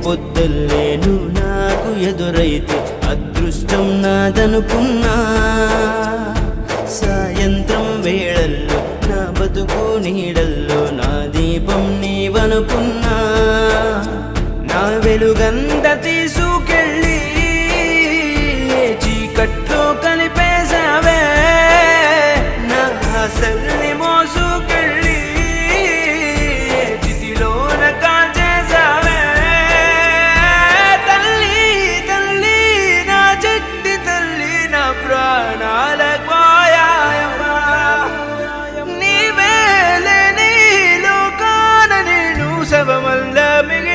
పొద్దుల్లేను నాకు ఎదురైతే అదృష్టం నాదనుకున్నా. సాయంత్రం వేళల్లో నా బతుకు నీడల్లో నా దీపం నీవనుకున్నా. నా వెలుగంత తీసుకెళ్ళి చీకట్లో కలిపేశావే, నా ఆశల్ని మోసుకెళ్ళి చితిలోన కాల్చేశావే. తల్లి తల్లి నా చెట్టి తల్లి నా ప్రాణాల పోయాయమ్మా. నీవే లేని లోకాన నేను శవమల్ల మిగిలి